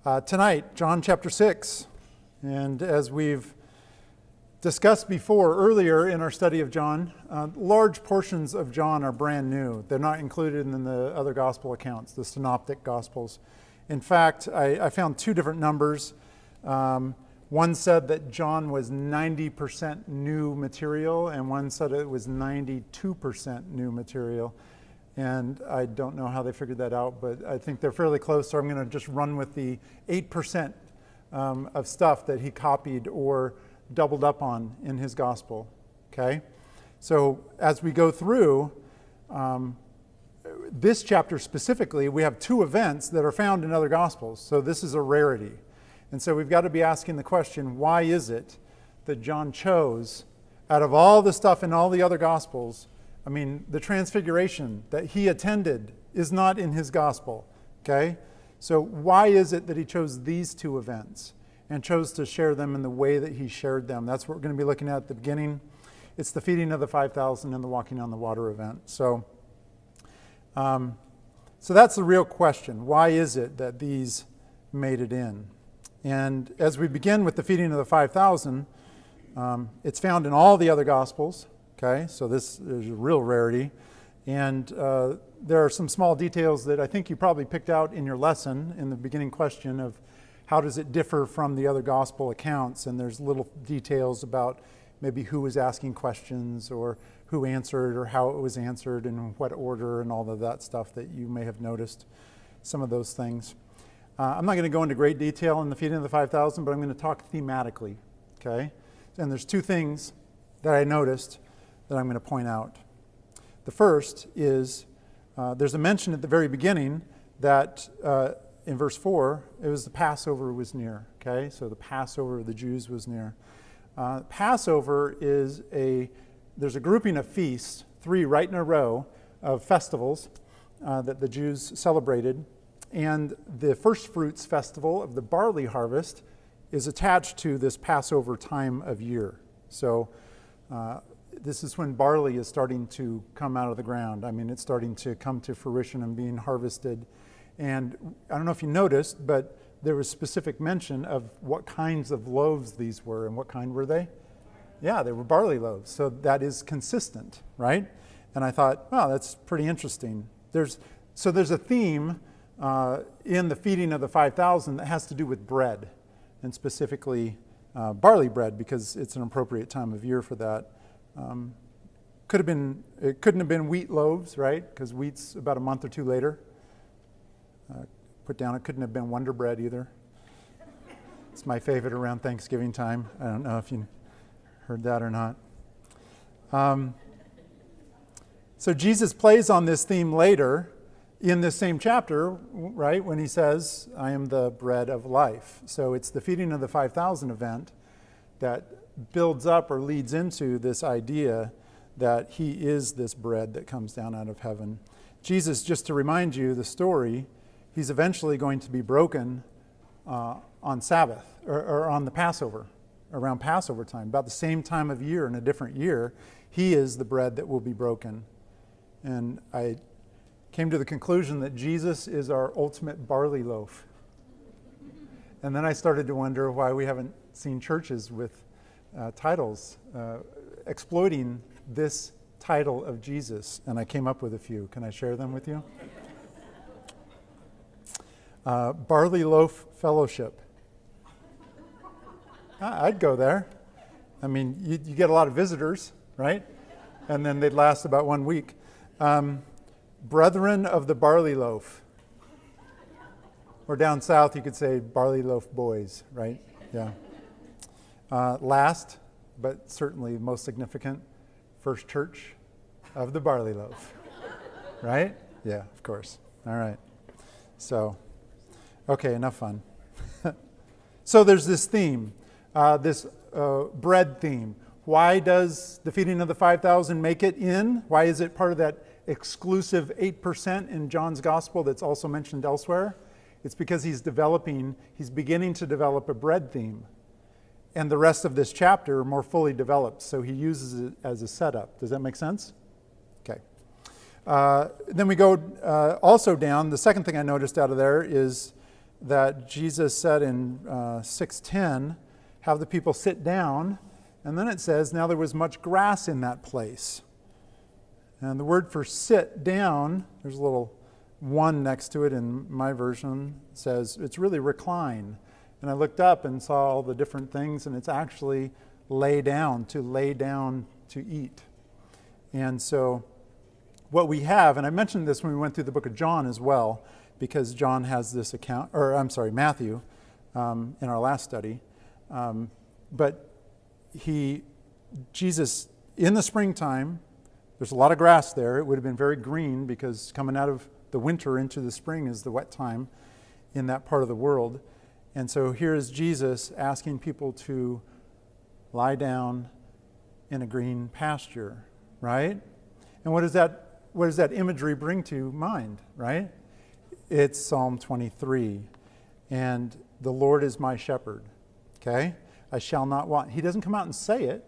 Tonight, John chapter 6. And as we've discussed before, earlier in our study of John, large portions of John are brand new. They're not included in the other gospel accounts, the synoptic gospels. In fact, I found two different numbers. One said that John was 90% new material, and one said it was 92% new material. And I don't know how they figured that out, but I think they're fairly close, so I'm going to just run with the 8% of stuff that he copied or doubled up on in his gospel, okay? So as we go through this chapter specifically, we have two events that are found in other gospels, so this is a rarity. And so we've got to be asking the question, why is it that John chose, out of all the stuff in all the other gospels, I mean, the transfiguration that he attended is not in his gospel, okay? So why is it that he chose these two events and chose to share them in the way that he shared them? That's what we're going to be looking at the beginning. It's the feeding of the 5,000 and the walking on the water event. So that's the real question. Why is it that these made it in? And as we begin with the feeding of the 5,000, it's found in all the other gospels. Okay, so this is a real rarity. And there are some small details that I think you probably picked out in your lesson in the beginning question of how does it differ from the other gospel accounts. And there's little details about maybe who was asking questions or who answered or how it was answered and in what order and all of that stuff that you may have noticed, some of those things. I'm not going to go into great detail in the feeding of the 5,000, but I'm going to talk thematically, okay? And there's two things that I noticed that I'm going to point out. The first is there's a mention at the very beginning that in verse 4, it was the Passover was near. Okay, so the Passover of the Jews was near. Passover is there's a grouping of feasts, 3 right in a row of festivals that the Jews celebrated. And the first fruits festival of the barley harvest is attached to this Passover time of year. So this is when barley is starting to come out of the ground. I mean, it's starting to come to fruition and being harvested. And I don't know if you noticed, but there was specific mention of what kinds of loaves these were. And what kind were they? Yeah, they were barley loaves. So that is consistent, right? And I thought, wow, that's pretty interesting. There's a theme in the feeding of the 5,000 that has to do with bread, and specifically barley bread, because it's an appropriate time of year for that. It couldn't have been wheat loaves, right? Because wheat's about a month or two later. Put down, it couldn't have been Wonder Bread either. It's my favorite around Thanksgiving time. I don't know if you heard that or not. So Jesus plays on this theme later in this same chapter, right? When he says, I am the bread of life. So it's the feeding of the 5,000 event that builds up or leads into this idea that he is this bread that comes down out of heaven. Jesus, just to remind you the story, he's eventually going to be broken on Sabbath or on the Passover, around Passover time, about the same time of year in a different year. He is the bread that will be broken. And I came to the conclusion that Jesus is our ultimate barley loaf. And then I started to wonder why we haven't seen churches with titles exploiting this title of Jesus, and I came up with a few. Can I share them with you? Barley Loaf Fellowship. I'd go there. I mean, you get a lot of visitors, right? And then they'd last about 1 week. Brethren of the Barley Loaf. Or down south, you could say Barley Loaf Boys, right? Yeah. Last, but certainly most significant, First Church of the Barley Loaf. Right? Yeah, of course. All right. So, okay, enough fun. So there's this theme, this bread theme. Why does the feeding of the 5,000 make it in? Why is it part of that exclusive 8% in John's gospel that's also mentioned elsewhere? It's because he's beginning to develop a bread theme. And the rest of this chapter more fully developed, so he uses it as a setup. Does that make sense? Okay. Then we go also down. The second thing I noticed out of there is that Jesus said in 6:10, have the people sit down, and then it says, now there was much grass in that place. And the word for sit down, there's a little one next to it in my version, says it's really recline. And I looked up and saw all the different things, and it's actually lay down to eat. And so what we have, and I mentioned this when we went through the book of John as well, because John has this account, or I'm sorry, Matthew, in our last study. But Jesus, in the springtime, there's a lot of grass there. It would have been very green because coming out of the winter into the spring is the wet time in that part of the world. And so here is Jesus asking people to lie down in a green pasture, right? And what does that imagery bring to mind, right? It's Psalm 23. And the Lord is my shepherd, okay? I shall not want. He doesn't come out and say it,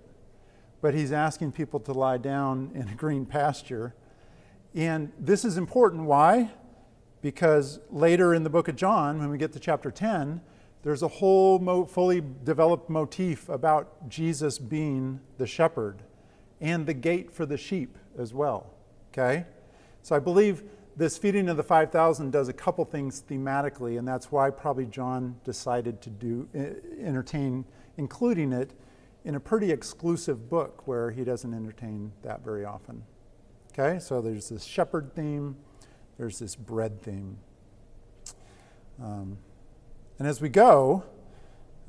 but he's asking people to lie down in a green pasture. And this is important. Why? Because later in the book of John, when we get to chapter 10, there's a whole fully developed motif about Jesus being the shepherd and the gate for the sheep as well. Okay? So I believe this feeding of the 5,000 does a couple things thematically, and that's why probably John decided to entertain including it in a pretty exclusive book where he doesn't entertain that very often. Okay? So there's this shepherd theme, there's this bread theme. And as we go,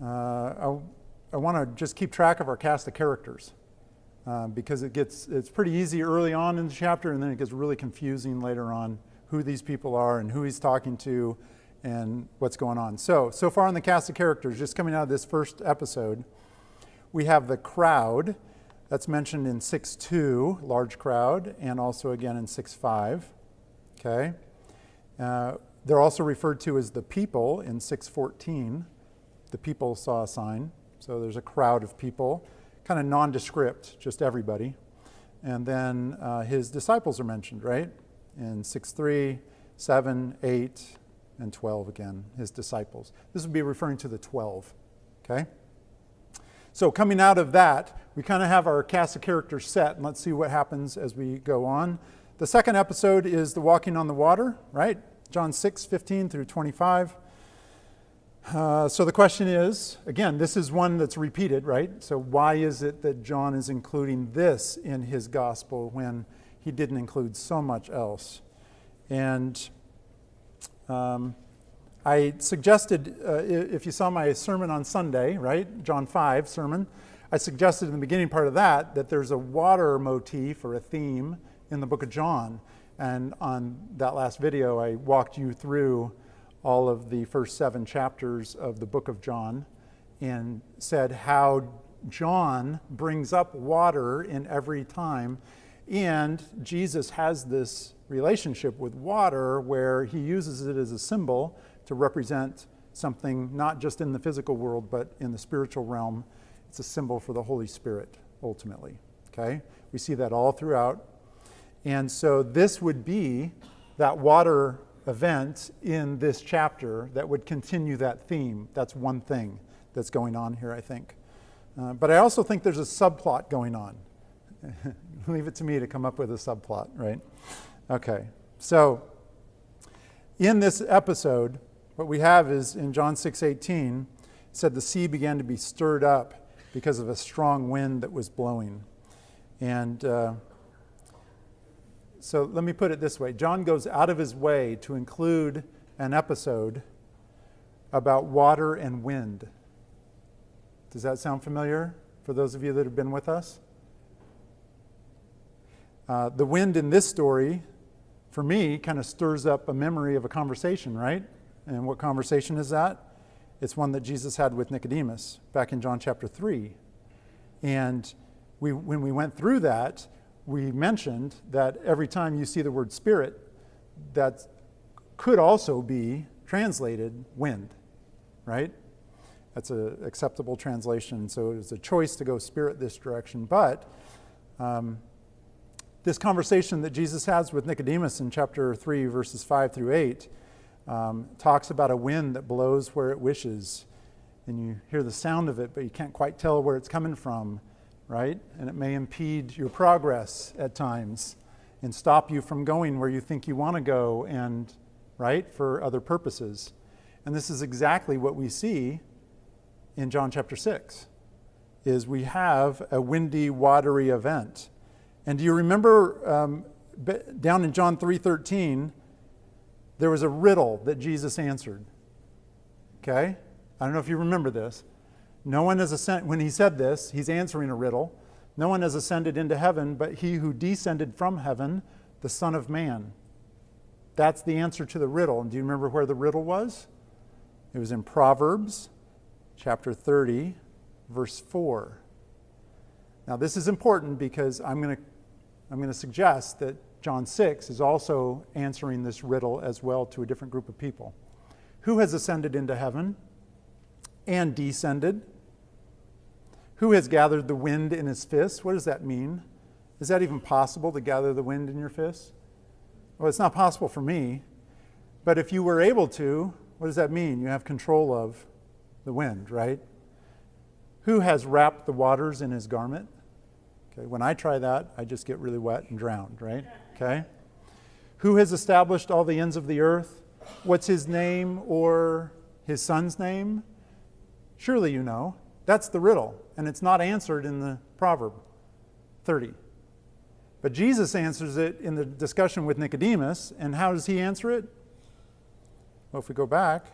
I want to just keep track of our cast of characters because it's pretty easy early on in the chapter, and then it gets really confusing later on who these people are and who he's talking to and what's going on. So far in the cast of characters, just coming out of this first episode, we have the crowd that's mentioned in 6:2, large crowd, and also again in 6:5. Okay. They're also referred to as the people in 6:14. The people saw a sign. So there's a crowd of people, kind of nondescript, just everybody. And then his disciples are mentioned, right? In 6:3, 7, 8, and 12 again, his disciples. This would be referring to the 12, okay? So coming out of that, we kind of have our cast of characters set, and let's see what happens as we go on. The second episode is the walking on the water, right? John 6:15 through 25. So the question is, again, this is one that's repeated, right? So why is it that John is including this in his gospel when he didn't include so much else? And I suggested, if you saw my sermon on Sunday, right, John 5 sermon, I suggested in the beginning part of that there's a water motif or a theme in the book of John. And on that last video, I walked you through all of the first 7 chapters of the book of John and said how John brings up water in every time. And Jesus has this relationship with water where he uses it as a symbol to represent something not just in the physical world, but in the spiritual realm. It's a symbol for the Holy Spirit, ultimately. Okay? We see that all throughout. And so this would be that water event in this chapter that would continue that theme. That's one thing that's going on here, I think. But I also think there's a subplot going on. Leave it to me to come up with a subplot, right? Okay, so in this episode, what we have is in John 6:18, it said the sea began to be stirred up because of a strong wind that was blowing. And so let me put it this way. John goes out of his way to include an episode about water and wind. Does that sound familiar for those of you that have been with us? The wind in this story, for me, kind of stirs up a memory of a conversation, right? And what conversation is that? It's one that Jesus had with Nicodemus back in John chapter 3. And when we went through that, we mentioned that every time you see the word spirit, that could also be translated wind, right? That's an acceptable translation. So it was a choice to go spirit this direction. But this conversation that Jesus has with Nicodemus in chapter 3, verses 5 through 8, talks about a wind that blows where it wishes, and you hear the sound of it, but you can't quite tell where it's coming from, right? And it may impede your progress at times and stop you from going where you think you want to go, and right, for other purposes. And this is exactly what we see in John chapter 6, is we have a windy, watery event. And do you remember down in John 3:13, there was a riddle that Jesus answered? Okay? I don't know if you remember this. No one has ascended, when he said this, he's answering a riddle. No one has ascended into heaven but he who descended from heaven, the Son of Man. That's the answer to the riddle. And do you remember where the riddle was? It was in Proverbs chapter 30, verse 4. Now this is important because I'm going to suggest that John 6 is also answering this riddle as well to a different group of people. Who has ascended into heaven and descended? Who has gathered the wind in his fist? What does that mean? Is that even possible to gather the wind in your fist? Well, it's not possible for me. But if you were able to, what does that mean? You have control of the wind, right? Who has wrapped the waters in his garment? Okay, when I try that, I just get really wet and drowned, right? Okay. Who has established all the ends of the earth? What's his name or his son's name? Surely you know. That's the riddle, and it's not answered in the Proverb 30. But Jesus answers it in the discussion with Nicodemus, and how does he answer it? Well, if we go back,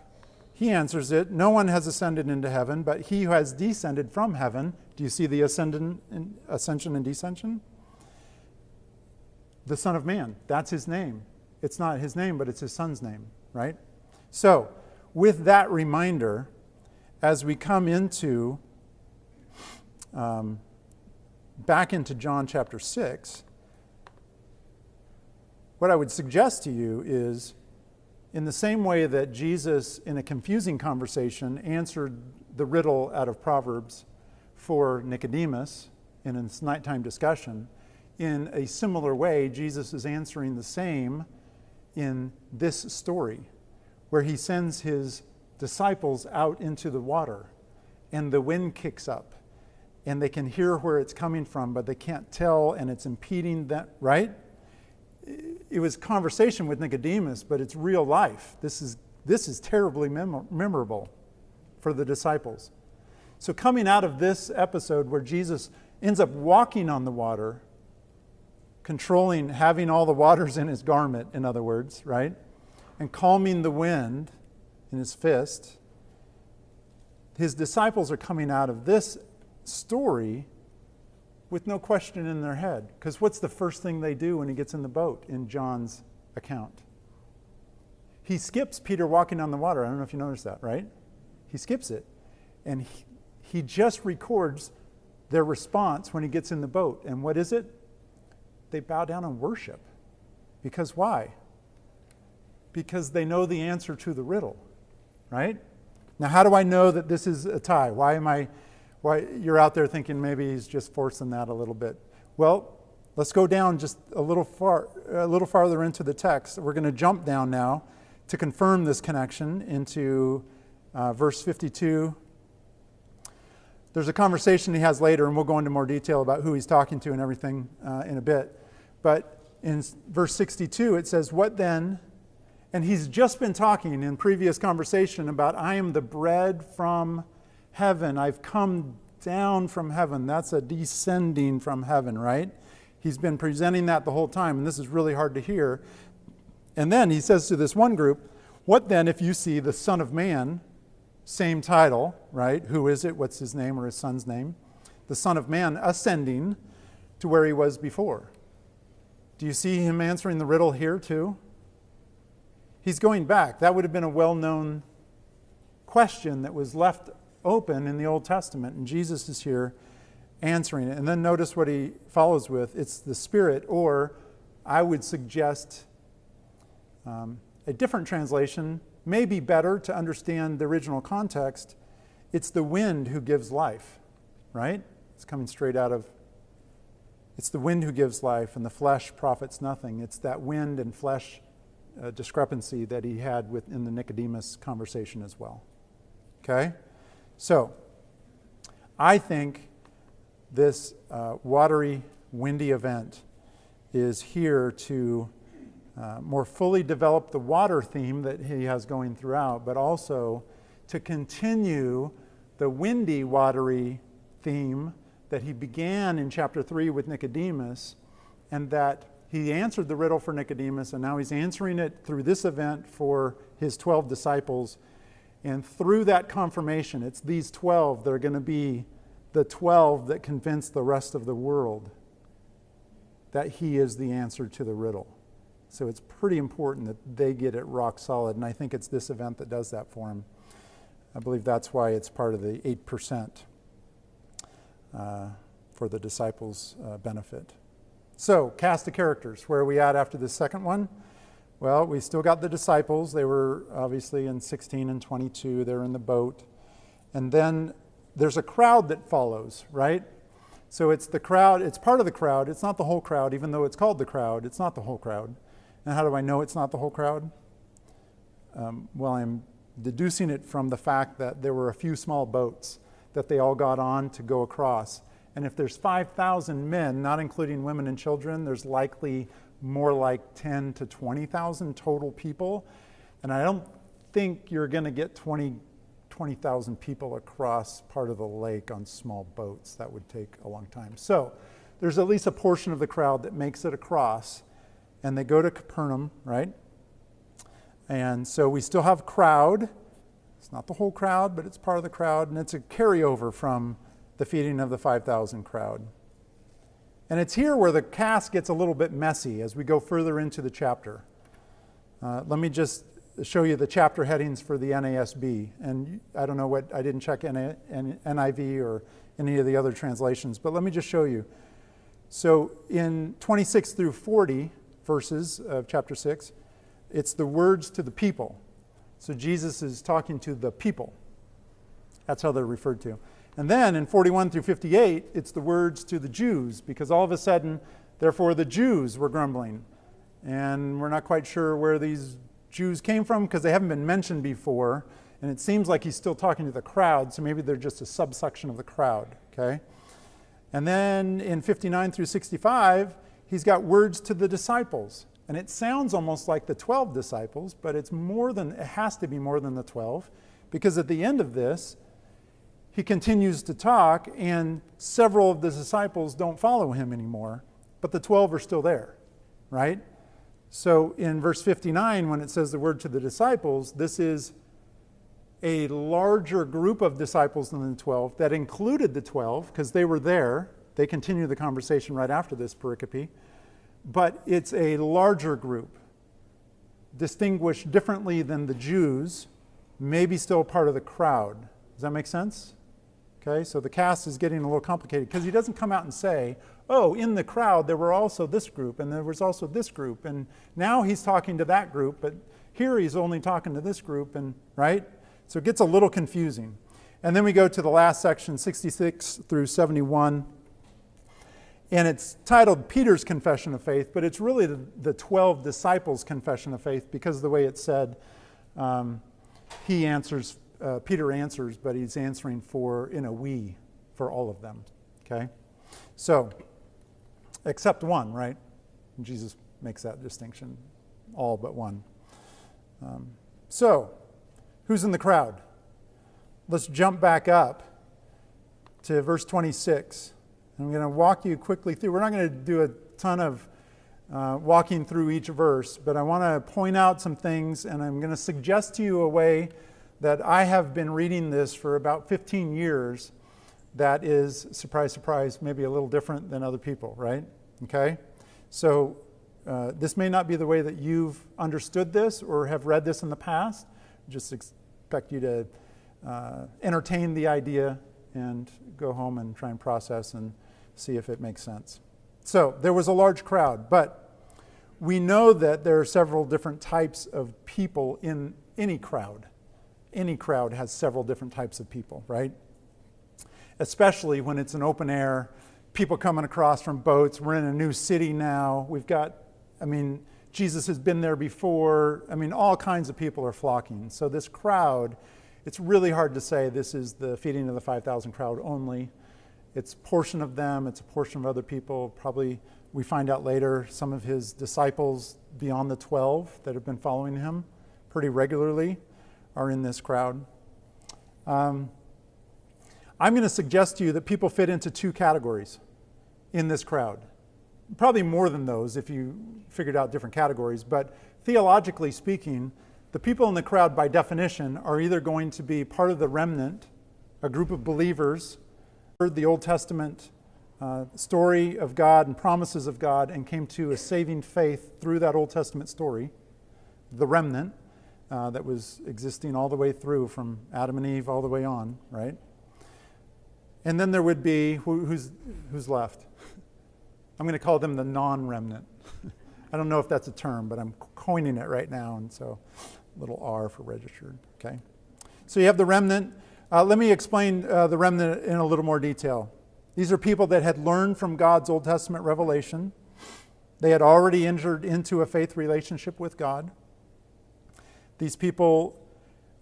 he answers it, no one has ascended into heaven, but he who has descended from heaven. Do you see the ascension and descension? The Son of Man, that's his name. It's not his name, but it's his son's name, right? So, with that reminder, as we come into, back into John chapter 6, what I would suggest to you is, in the same way that Jesus, in a confusing conversation, answered the riddle out of Proverbs for Nicodemus in his nighttime discussion, in a similar way, Jesus is answering the same in this story, where he sends his disciples out into the water, and the wind kicks up, and they can hear where it's coming from, but they can't tell, and it's impeding that, right? It was conversation with Nicodemus, but it's real life. This is terribly memorable for the disciples. So coming out of this episode where Jesus ends up walking on the water, controlling, having all the waters in his garment, in other words, right? And calming the wind in his fist, his disciples are coming out of this story with no question in their head. Because what's the first thing they do when he gets in the boat in John's account? He skips Peter walking on the water. I don't know if you noticed that, right? He skips it. And he just records their response when he gets in the boat. And what is it? They bow down and worship. Because why? Because they know the answer to the riddle, right? Now, how do I know that this is a tie? Why you're out there thinking maybe he's just forcing that a little bit? Well, let's go down just a little farther into the text. We're going to jump down now to confirm this connection into verse 52. There's a conversation he has later, and we'll go into more detail about who he's talking to and everything in a bit. But in verse 62, it says, "What then?" And he's just been talking in previous conversation about, I am the bread from heaven. I've come down from heaven. That's a descending from heaven, right? He's been presenting that the whole time, and this is really hard to hear. And then he says to this one group, "What then if you see the Son of Man," same title, right? Who is it? What's his name or his son's name? The Son of Man ascending to where he was before. Do you see him answering the riddle here too? He's going back. That would have been a well-known question that was left open in the Old Testament, and Jesus is here answering it. And then notice what he follows with. It's the Spirit, or I would suggest a different translation, may be better to understand the original context. It's the wind who gives life, right? It's coming straight out of, it's the wind who gives life, and the flesh profits nothing. It's that wind and flesh discrepancy that he had in the Nicodemus conversation as well. Okay? So, I think this watery, windy event is here to more fully develop the water theme that he has going throughout, but also to continue the windy, watery theme that he began in chapter 3 with Nicodemus, and that he answered the riddle for Nicodemus, and now he's answering it through this event for his 12 disciples. And through that confirmation, it's these 12 that are going to be the 12 that convince the rest of the world that he is the answer to the riddle. So it's pretty important that they get it rock solid, and I think it's this event that does that for him. I believe that's why it's part of the 8% for the disciples' benefit. So, cast of characters. Where are we at after the second one? Well, we still got the disciples. They were obviously in 16 and 22. They're in the boat. And then there's a crowd that follows, right? So it's the crowd. It's part of the crowd. It's not the whole crowd, even though it's called the crowd. It's not the whole crowd. And how do I know it's not the whole crowd? Well, I'm deducing it from the fact that there were a few small boats that they all got on to go across. And if there's 5,000 men, not including women and children, there's likely more like 10 to 20,000 total people. And I don't think you're going to get 20,000 people across part of the lake on small boats. That would take a long time. So there's at least a portion of the crowd that makes it across. And they go to Capernaum, right? And so we still have crowd. It's not the whole crowd, but it's part of the crowd. And it's a carryover from the feeding of the 5,000 crowd. And it's here where the cast gets a little bit messy as we go further into the chapter. Let me just show you the chapter headings for the NASB. And I don't know what, I didn't check NIV or any of the other translations, but let me just show you. So in 26 through 40 verses of chapter 6, it's the words to the people. So Jesus is talking to the people. That's how they're referred to. And then in 41 through 58, it's the words to the Jews, because all of a sudden, therefore the Jews were grumbling. And we're not quite sure where these Jews came from because they haven't been mentioned before. And it seems like he's still talking to the crowd, so maybe they're just a subsection of the crowd, okay? And then in 59 through 65, he's got words to the disciples. And it sounds almost like the 12 disciples, but it has to be more than the 12, because at the end of this, he continues to talk, and several of the disciples don't follow him anymore, but the 12 are still there, right? So in verse 59, when it says the word to the disciples, this is a larger group of disciples than the 12 that included the 12, because they were there. They continue the conversation right after this pericope, but it's a larger group, distinguished differently than the Jews, maybe still part of the crowd. Does that make sense? Okay, so the cast is getting a little complicated because he doesn't come out and say, oh, in the crowd there were also this group and there was also this group, and now he's talking to that group, but here he's only talking to this group, and right? So it gets a little confusing. And then we go to the last section, 66 through 71, and it's titled Peter's Confession of Faith, but it's really the 12 disciples' confession of faith, because of the way it's said. Peter answers, but he's answering for all of them, okay? So, except one, right? And Jesus makes that distinction, all but one. So, who's in the crowd? Let's jump back up to verse 26. I'm going to walk you quickly through. We're not going to do a ton of walking through each verse, but I want to point out some things, and I'm going to suggest to you a way that I have been reading this for about 15 years that is, surprise, surprise, maybe a little different than other people, right? Okay? So this may not be the way that you've understood this or have read this in the past. Just expect you to entertain the idea and go home and try and process and see if it makes sense. So there was a large crowd, but we know that there are several different types of people in any crowd. Any crowd has several different types of people, right? Especially when it's an open air, people coming across from boats. We're in a new city now. We've got, Jesus has been there before. I mean, all kinds of people are flocking. So this crowd, it's really hard to say this is the feeding of the 5,000 crowd only. It's a portion of them, it's a portion of other people. Probably we find out later some of his disciples beyond the 12 that have been following him pretty regularly are in this crowd. I'm going to suggest to you that people fit into two categories in this crowd. Probably more than those if you figured out different categories, but theologically speaking, the people in the crowd by definition are either going to be part of the remnant, a group of believers, heard the Old Testament story of God and promises of God and came to a saving faith through that Old Testament story, the remnant that was existing all the way through from Adam and Eve all the way on, right? And then there would be, who's left? I'm going to call them the non-remnant. I don't know if that's a term, but I'm coining it right now, and so little r for registered, okay? So you have the remnant. Let me explain the remnant in a little more detail. These are people that had learned from God's Old Testament revelation. They had already entered into a faith relationship with God. These people,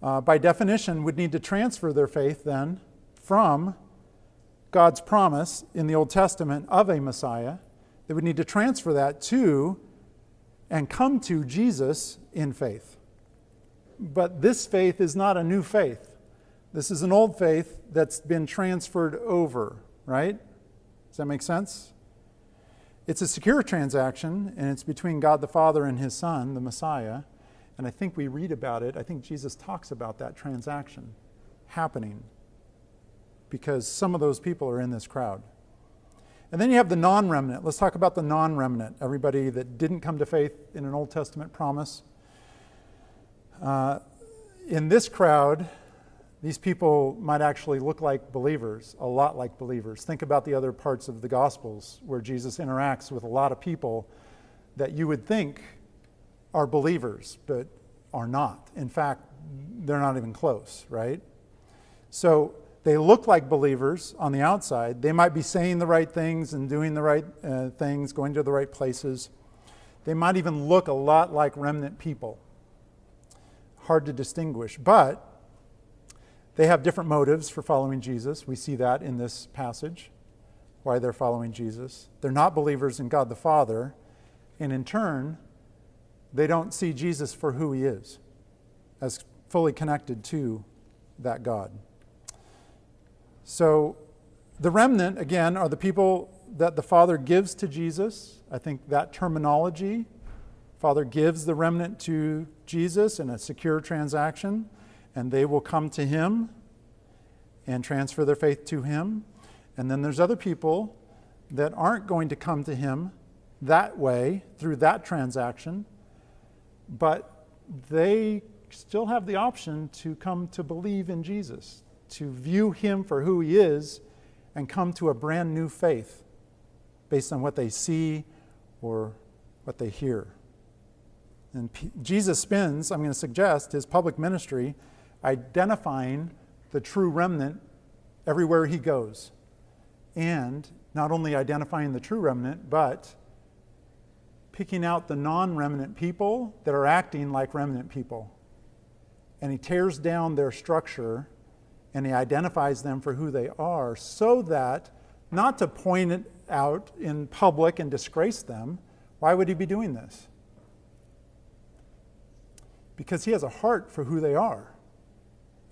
by definition, would need to transfer their faith then from God's promise in the Old Testament of a Messiah. They would need to transfer that to and come to Jesus in faith. But this faith is not a new faith. This is an old faith that's been transferred over, right? Does that make sense? It's a secure transaction, and it's between God the Father and his Son, the Messiah. And I think we read about it. I think Jesus talks about that transaction happening because some of those people are in this crowd. And then you have the non-remnant. Let's talk about the non-remnant, everybody that didn't come to faith in an Old Testament promise. In this crowd, these people might actually look like believers, a lot like believers. Think about the other parts of the Gospels where Jesus interacts with a lot of people that you would think are believers, but are not. In fact, they're not even close, right? So they look like believers on the outside. They might be saying the right things and doing the right things, going to the right places. They might even look a lot like remnant people. Hard to distinguish, but they have different motives for following Jesus. We see that in this passage, why they're following Jesus. They're not believers in God the Father, and in turn, they don't see Jesus for who he is, as fully connected to that God. So the remnant, again, are the people that the Father gives to Jesus. I think that terminology, Father gives the remnant to Jesus in a secure transaction, and they will come to him and transfer their faith to him. And then there's other people that aren't going to come to him that way, through that transaction, but they still have the option to come to believe in Jesus, to view him for who he is, and come to a brand new faith based on what they see or what they hear. And Jesus spends, I'm going to suggest, his public ministry identifying the true remnant everywhere he goes. And not only identifying the true remnant, but picking out the non-remnant people that are acting like remnant people. And he tears down their structure and he identifies them for who they are, so that, not to point it out in public and disgrace them. Why would he be doing this? Because he has a heart for who they are.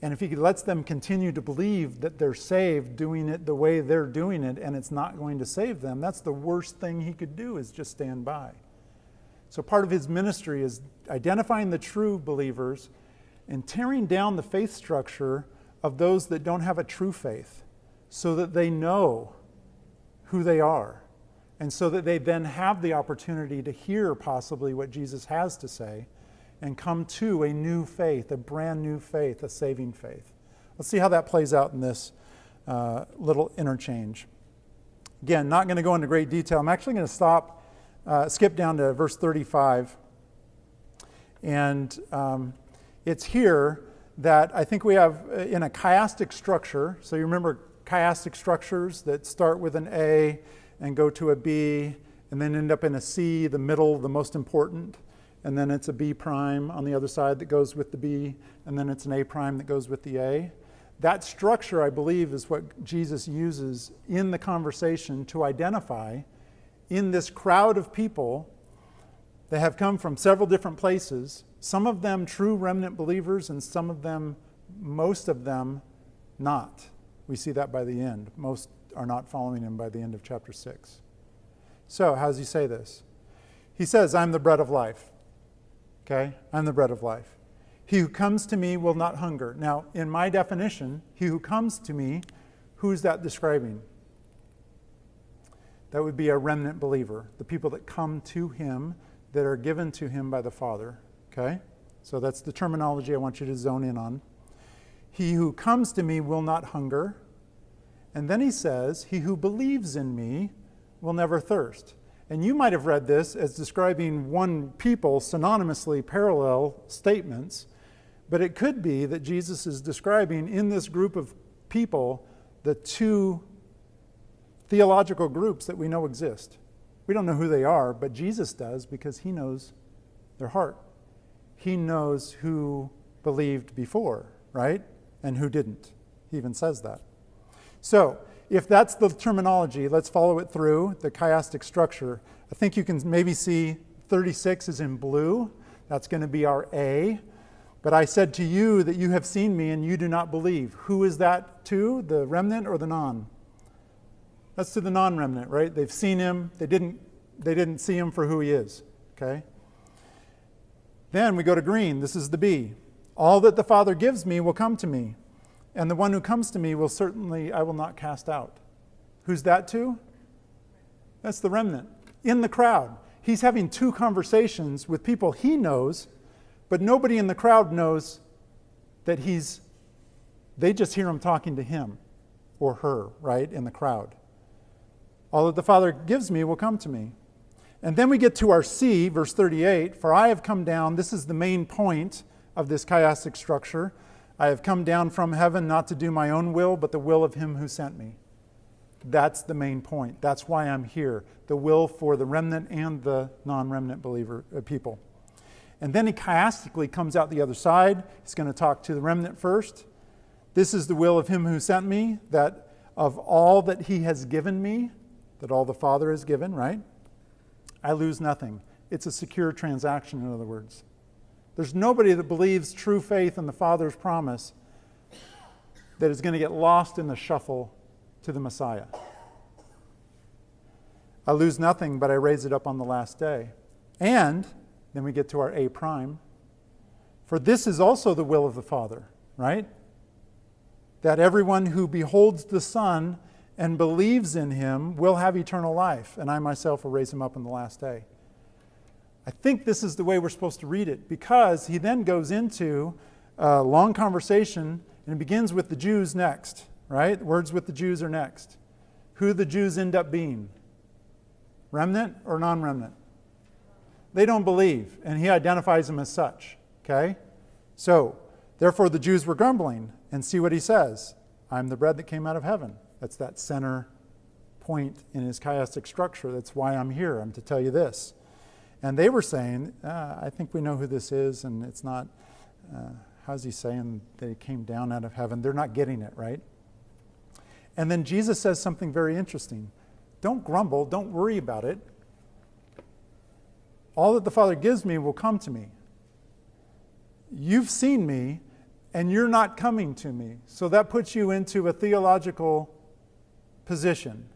And if he lets them continue to believe that they're saved doing it the way they're doing it and it's not going to save them, that's the worst thing he could do, is just stand by. So part of his ministry is identifying the true believers and tearing down the faith structure of those that don't have a true faith, so that they know who they are, and so that they then have the opportunity to hear possibly what Jesus has to say and come to a new faith, a brand new faith, a saving faith. Let's see how that plays out in this little interchange. Again, not going to go into great detail. I'm actually going to skip down to verse 35. And it's here that I think we have in a chiastic structure. So you remember chiastic structures that start with an A and go to a B and then end up in a C, the middle, the most important. and then it's a B prime on the other side that goes with the B, and then it's an A prime that goes with the A. That structure, I believe, is what Jesus uses in the conversation to identify in this crowd of people that have come from several different places, some of them true remnant believers and some of them, most of them, not. We see that by the end. Most are not following him by the end of chapter 6. So, how does he say this? He says, I'm the bread of life. Okay? I'm the bread of life. He who comes to me will not hunger. Now, in my definition, he who comes to me, who's that describing? That would be a remnant believer, the people that come to him, that are given to him by the Father. Okay? So that's the terminology I want you to zone in on. He who comes to me will not hunger. And then he says, he who believes in me will never thirst. And you might have read this as describing one people, synonymously parallel statements, but it could be that Jesus is describing in this group of people the two theological groups that we know exist. We don't know who they are, but Jesus does because he knows their heart. He knows who believed before, right? And who didn't. He even says that. So, if that's the terminology, let's follow it through, the chiastic structure. I think you can maybe see 36 is in blue. That's going to be our A. But I said to you that you have seen me and you do not believe. Who is that to? The remnant or the non? That's to the non-remnant, right? They've seen him. They didn't see him for who he is. Okay? Then we go to green. This is the B. All that the Father gives me will come to me. And the one who comes to me will certainly, I will not cast out. Who's that to? That's the remnant. In the crowd. He's having two conversations with people he knows, but nobody in the crowd knows that they just hear him talking to him or her, right, in the crowd. All that the Father gives me will come to me. And then we get to our C, verse 38. For I have come down, this is the main point of this chiastic structure. I have come down from heaven not to do my own will, but the will of him who sent me. That's the main point. That's why I'm here. The will for the remnant and the non-remnant believer people. And then he chiastically comes out the other side. He's going to talk to the remnant first. This is the will of him who sent me, that of all that he has given me, that all the Father has given, right? I lose nothing. It's a secure transaction, in other words. There's nobody that believes true faith in the Father's promise that is going to get lost in the shuffle to the Messiah. I lose nothing, but I raise it up on the last day. And then we get to our A prime. For this is also the will of the Father, right? That everyone who beholds the Son and believes in him will have eternal life, and I myself will raise him up on the last day. I think this is the way we're supposed to read it, because he then goes into a long conversation, and it begins with the Jews next, right? Words with the Jews are next. Who the Jews end up being? Remnant or non-remnant? They don't believe, and he identifies them as such, okay? So, therefore the Jews were grumbling, and see what he says. I'm the bread that came out of heaven. That's that center point in his chiastic structure. That's why I'm here. I'm to tell you this. And they were saying, I think we know who this is, and it's not, how's he saying they came down out of heaven? They're not getting it, right? And then Jesus says something very interesting. Don't grumble. Don't worry about it. All that the Father gives me will come to me. You've seen me, and you're not coming to me. So that puts you into a theological position.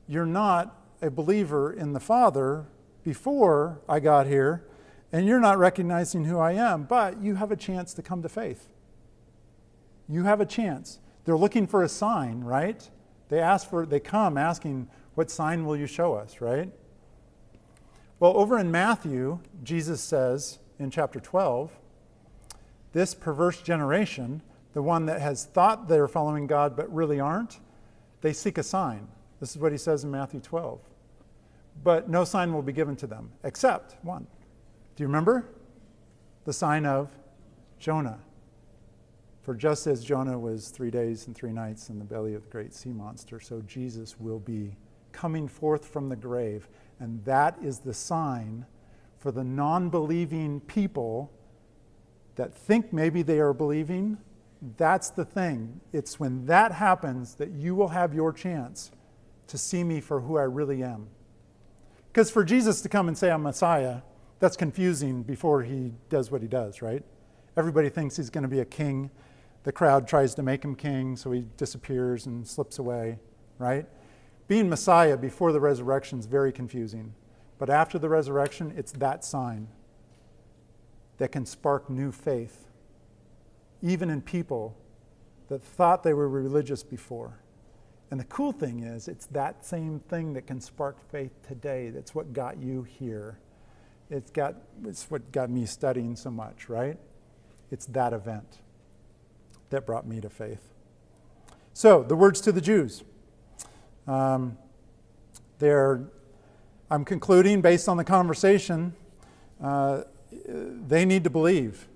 You're not a believer in the Father before I got here, and you're not recognizing who I am, but you have a chance to come to faith. You have a chance. They're looking for a sign, right? They come asking, what sign will you show us, right? Well, over in Matthew, Jesus says in chapter 12, this perverse generation, the one that has thought they're following God but really aren't, they seek a sign. This is what he says in Matthew 12. But no sign will be given to them, except one. Do you remember? The sign of Jonah. For just as Jonah was 3 days and 3 nights in the belly of the great sea monster, so Jesus will be coming forth from the grave. And that is the sign for the non-believing people that think maybe they are believing, that's the thing. It's when that happens that you will have your chance to see me for who I really am. Because for Jesus to come and say I'm Messiah, that's confusing before he does what he does, right? Everybody thinks he's going to be a king. The crowd tries to make him king, so he disappears and slips away, right? Being Messiah before the resurrection is very confusing. But after the resurrection, it's that sign that can spark new faith, even in people that thought they were religious before. And the cool thing is, it's that same thing that can spark faith today. That's what got you here. It's what got me studying so much, right? It's that event that brought me to faith. So, the words to the Jews. I'm concluding, based on the conversation, they need to believe.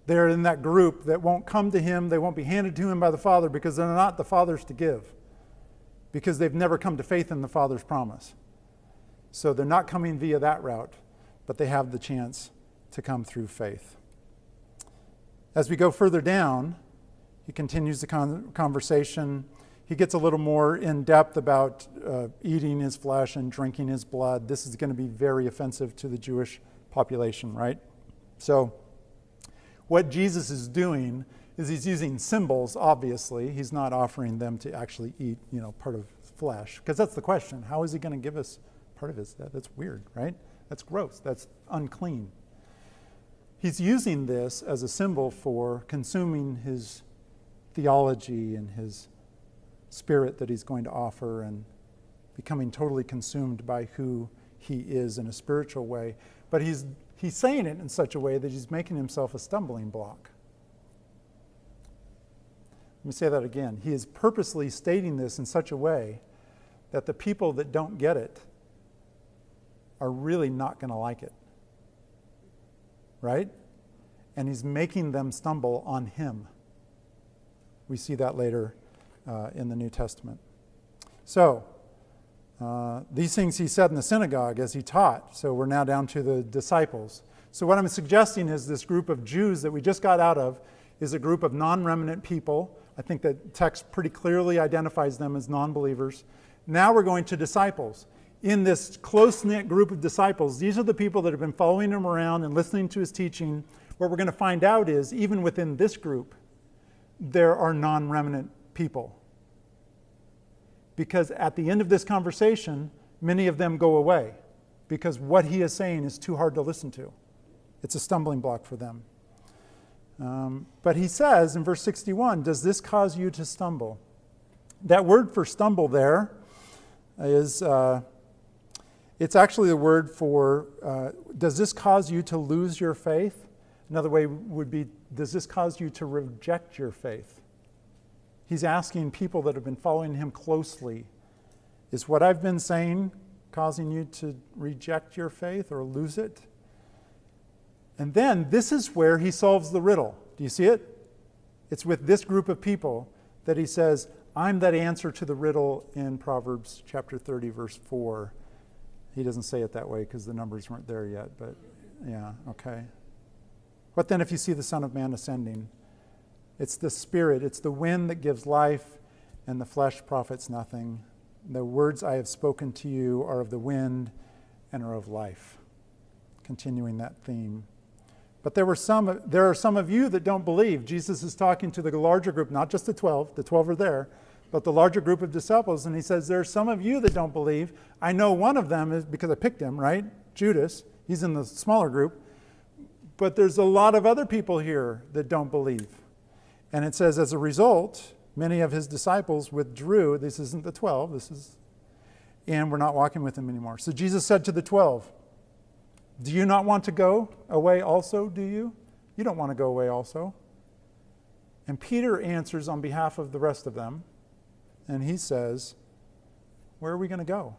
They're in that group that won't come to him, they won't be handed to him by the Father because they're not the Father's to give. Because they've never come to faith in the Father's promise. So they're not coming via that route, but they have the chance to come through faith. As we go further down, he continues the conversation. He gets a little more in depth about eating his flesh and drinking his blood. This is going to be very offensive to the Jewish population, right? So what Jesus is doing is he's using symbols, obviously. He's not offering them to actually eat, part of flesh. Because that's the question. How is he going to give us part of his? That's weird, right? That's gross. That's unclean. He's using this as a symbol for consuming his theology and his spirit that he's going to offer and becoming totally consumed by who he is in a spiritual way. But he's saying it in such a way that he's making himself a stumbling block. Let me say that again. He is purposely stating this in such a way that the people that don't get it are really not going to like it. Right? And he's making them stumble on him. We see that later in the New Testament. So, these things he said in the synagogue as he taught. So we're now down to the disciples. So what I'm suggesting is this group of Jews that we just got out of is a group of non-remnant people. I think the text pretty clearly identifies them as non-believers. Now we're going to disciples. In this close-knit group of disciples, these are the people that have been following him around and listening to his teaching. What we're going to find out is, even within this group, there are non-remnant people. Because at the end of this conversation, many of them go away because what he is saying is too hard to listen to. It's a stumbling block for them. But he says in verse 61, does this cause you to stumble? That word for stumble there is, it's actually the word for, does this cause you to lose your faith? Another way would be, does this cause you to reject your faith? He's asking people that have been following him closely, is what I've been saying causing you to reject your faith or lose it? And then this is where he solves the riddle. Do you see it? It's with this group of people that he says, I'm that answer to the riddle in Proverbs chapter 30, verse 4. He doesn't say it that way because the numbers weren't there yet, but yeah, okay. What then if you see the Son of Man ascending? It's the Spirit, it's the wind that gives life, and the flesh profits nothing. The words I have spoken to you are of the wind and are of life. Continuing that theme. But there are some of you that don't believe. Jesus is talking to the larger group, not just the 12 are there, but the larger group of disciples, and he says, there are some of you that don't believe. I know one of them is because I picked him, right? Judas, he's in the smaller group. But there's a lot of other people here that don't believe. And it says, as a result, many of his disciples withdrew. This isn't the 12, and we're not walking with him anymore. So Jesus said to the 12, do you not want to go away also, do you? You don't want to go away also. And Peter answers on behalf of the rest of them, and he says, where are we going to go?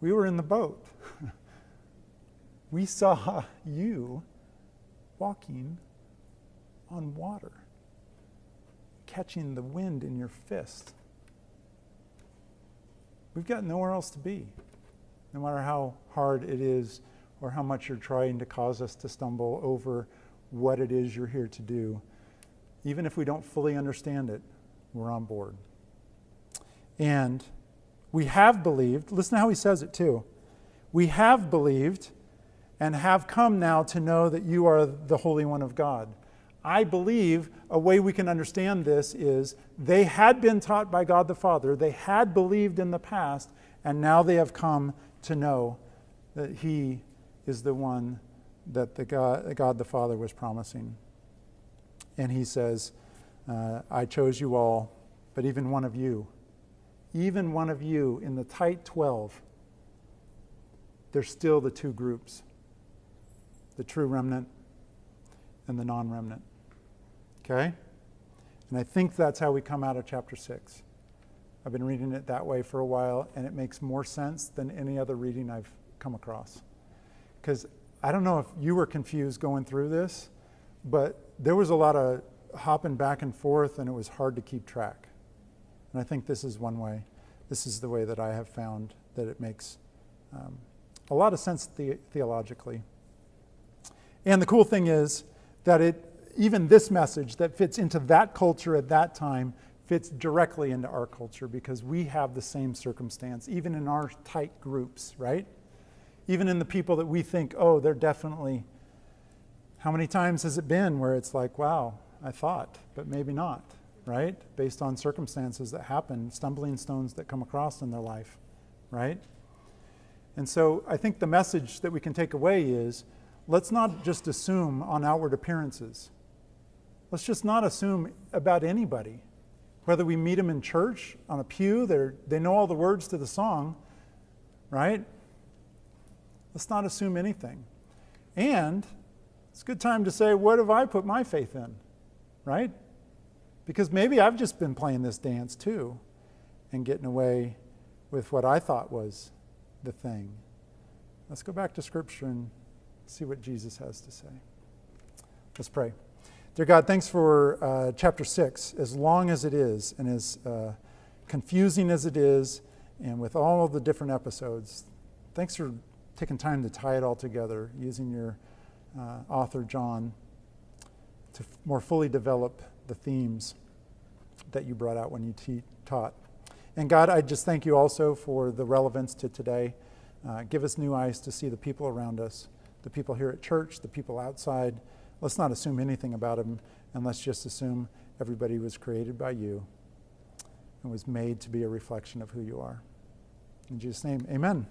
We were in the boat. We saw you walking on water, catching the wind in your fist. We've got nowhere else to be, no matter how hard it is or how much you're trying to cause us to stumble over what it is you're here to do. Even if we don't fully understand it, we're on board. And we have believed, listen to how he says it too. We have believed and have come now to know that you are the Holy One of God. I believe a way we can understand this is they had been taught by God the Father, they had believed in the past, and now they have come to know that he is the one that God the Father was promising. And he says, I chose you all, but even one of you in the tight 12, there's still the two groups, the true remnant and the non-remnant. Okay? And I think that's how we come out of chapter 6. I've been reading it that way for a while, and it makes more sense than any other reading I've come across. Because I don't know if you were confused going through this, but there was a lot of hopping back and forth, and it was hard to keep track. And I think this is one way. This is the way that I have found that it makes a lot of sense theologically. And the cool thing is that even this message that fits into that culture at that time fits directly into our culture because we have the same circumstance, even in our tight groups, right? Even in the people that we think, oh, they're definitely, how many times has it been where it's like, wow, I thought, but maybe not, right? Based on circumstances that happen, stumbling stones that come across in their life, right? And so I think the message that we can take away is, let's not just assume on outward appearances. Let's just not assume about anybody. Whether we meet them in church, on a pew, they know all the words to the song, right? Let's not assume anything. And it's a good time to say, what have I put my faith in, right? Because maybe I've just been playing this dance too and getting away with what I thought was the thing. Let's go back to Scripture and see what Jesus has to say. Let's pray. Dear God, thanks for chapter 6, as long as it is and as confusing as it is, and with all the different episodes. Thanks for taking time to tie it all together, using your author, John, to more fully develop the themes that you brought out when you taught. And God, I just thank you also for the relevance to today. Give us new eyes to see the people around us, the people here at church, the people outside. Let's not assume anything about them, and let's just assume everybody was created by you and was made to be a reflection of who you are. In Jesus' name, amen.